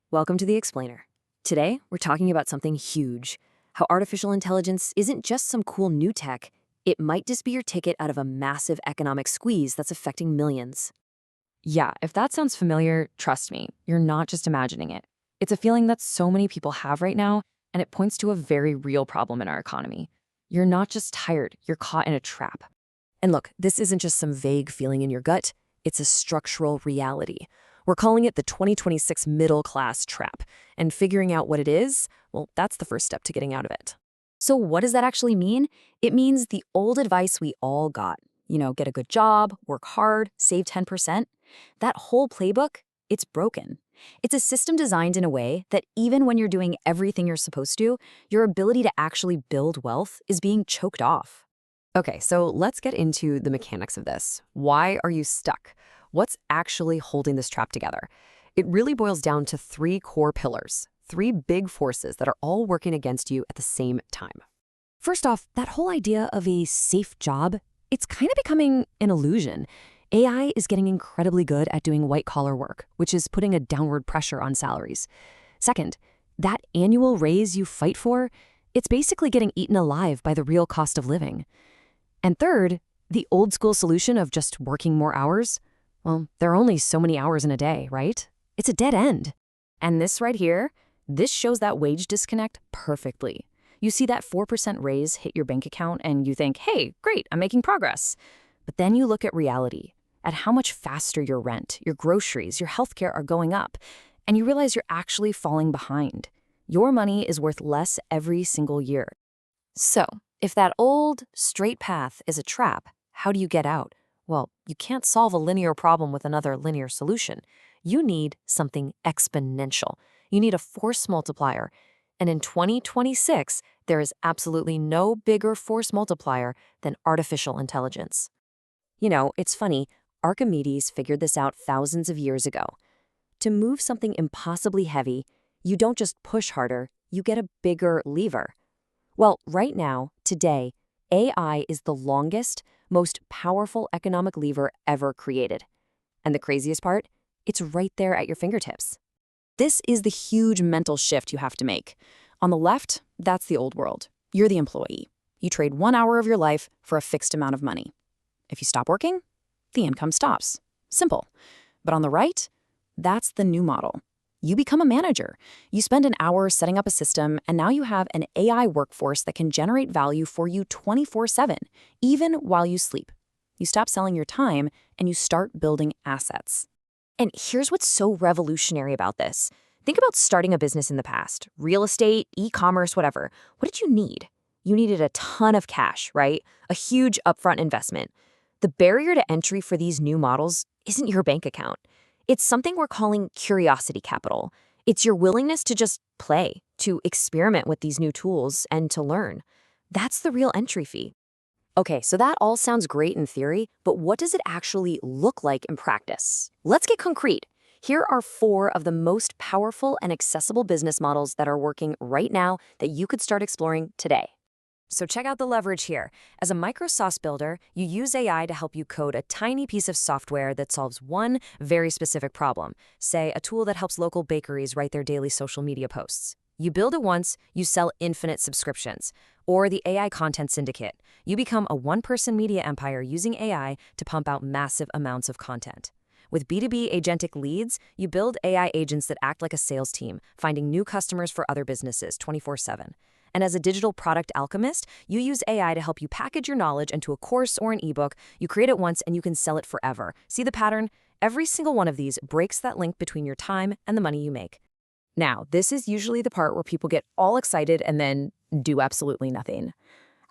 Welcome to The Explainer. Today, we're talking about something huge. How artificial intelligence isn't just some cool new tech, it might just be your ticket out of a massive economic squeeze that's affecting millions. Yeah, if that sounds familiar, trust me, you're not just imagining it. It's a feeling that so many people have right now, and it points to a very real problem in our economy. You're not just tired, you're caught in a trap. And look, this isn't just some vague feeling in your gut, it's a structural reality. We're calling it the 2026 middle class trap. And figuring out what it is, well, that's the first step to getting out of it. So what does that actually mean? It means the old advice we all got. Get a good job, work hard, save 10%. That whole playbook, it's broken. It's a system designed in a way that even when you're doing everything you're supposed to, your ability to actually build wealth is being choked off. Okay, so let's get into the mechanics of this. Why are you stuck? What's actually holding this trap together? It really boils down to three core pillars, three big forces that are all working against you at the same time. First off, that whole idea of a safe job, it's kind of becoming an illusion. AI is getting incredibly good at doing white-collar work, which is putting a downward pressure on salaries. Second, that annual raise you fight for, it's basically getting eaten alive by the real cost of living. And third, the old-school solution of just working more hours, well, there are only so many hours in a day, right? It's a dead end. And this right here, this shows that wage disconnect perfectly. You see that 4% raise hit your bank account and you think, hey, great, I'm making progress. But then you look at reality, at how much faster your rent, your groceries, your healthcare are going up, and you realize you're actually falling behind. Your money is worth less every single year. So, if that old, straight path is a trap, how do you get out? Well, you can't solve a linear problem with another linear solution. You need something exponential. You need a force multiplier. And in 2026, there is absolutely no bigger force multiplier than artificial intelligence. It's funny, Archimedes figured this out thousands of years ago. To move something impossibly heavy, you don't just push harder, you get a bigger lever. Well, right now, today, AI is the longest, most powerful economic lever ever created. And the craziest part? It's right there at your fingertips. This is the huge mental shift you have to make. On the left, that's the old world. You're the employee. You trade 1 hour of your life for a fixed amount of money. If you stop working, the income stops. Simple. But on the right, that's the new model. You become a manager. You spend an hour setting up a system, and now you have an AI workforce that can generate value for you 24/7, even while you sleep. You stop selling your time, and you start building assets. And here's what's so revolutionary about this. Think about starting a business in the past. Real estate, e-commerce, whatever. What did you need? You needed a ton of cash, right? A huge upfront investment. The barrier to entry for these new models isn't your bank account. It's something we're calling curiosity capital. It's your willingness to just play, to experiment with these new tools, and to learn. That's the real entry fee. Okay, so that all sounds great in theory, but what does it actually look like in practice? Let's get concrete. Here are 4 of the most powerful and accessible business models that are working right now that you could start exploring today. So check out the leverage here. As a Micro-SaaS builder, you use AI to help you code a tiny piece of software that solves one very specific problem. Say, a tool that helps local bakeries write their daily social media posts. You build it once, you sell infinite subscriptions. Or the AI Content Syndicate. You become a one-person media empire using AI to pump out massive amounts of content. With B2B agentic leads, you build AI agents that act like a sales team, finding new customers for other businesses 24/7. And as a digital product alchemist, you use AI to help you package your knowledge into a course or an ebook. You create it once and you can sell it forever. See the pattern? Every single one of these breaks that link between your time and the money you make. Now, this is usually the part where people get all excited and then do absolutely nothing.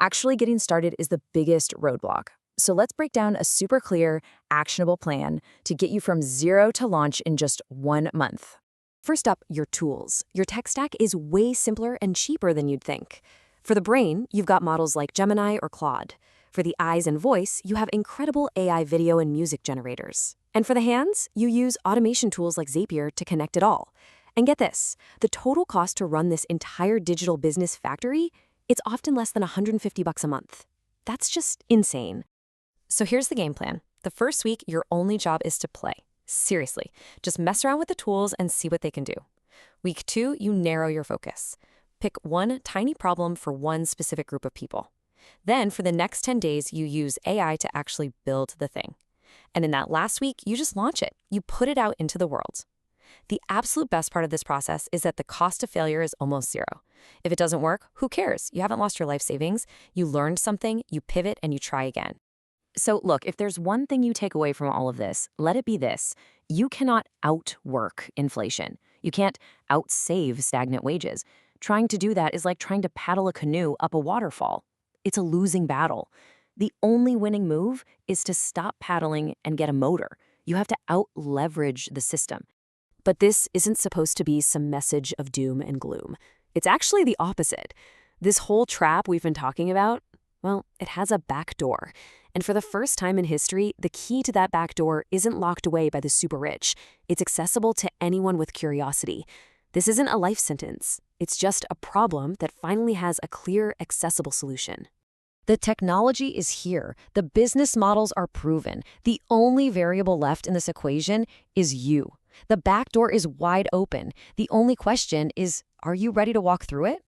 Actually getting started is the biggest roadblock. So let's break down a super clear, actionable plan to get you from zero to launch in just 1 month. First up, your tools. Your tech stack is way simpler and cheaper than you'd think. For the brain, you've got models like Gemini or Claude. For the eyes and voice, you have incredible AI video and music generators. And for the hands, you use automation tools like Zapier to connect it all. And get this, the total cost to run this entire digital business factory, it's often less than $150 a month. That's just insane. So here's the game plan. The first week, your only job is to play. Seriously, just mess around with the tools and see what they can do. Week 2, you narrow your focus. Pick one tiny problem for one specific group of people. Then, for the next 10 days, you use AI to actually build the thing. And in that last week, you just launch it. You put it out into the world. The absolute best part of this process is that the cost of failure is almost zero. If it doesn't work, who cares? You haven't lost your life savings. You learned something, you pivot, and you try again. So look, if there's one thing you take away from all of this, let it be this. You cannot outwork inflation. You can't outsave stagnant wages. Trying to do that is like trying to paddle a canoe up a waterfall. It's a losing battle. The only winning move is to stop paddling and get a motor. You have to out-leverage the system. But this isn't supposed to be some message of doom and gloom. It's actually the opposite. This whole trap we've been talking about, well, it has a back door. And for the first time in history, the key to that back door isn't locked away by the super rich. It's accessible to anyone with curiosity. This isn't a life sentence. It's just a problem that finally has a clear, accessible solution. The technology is here. The business models are proven. The only variable left in this equation is you. The back door is wide open. The only question is, are you ready to walk through it?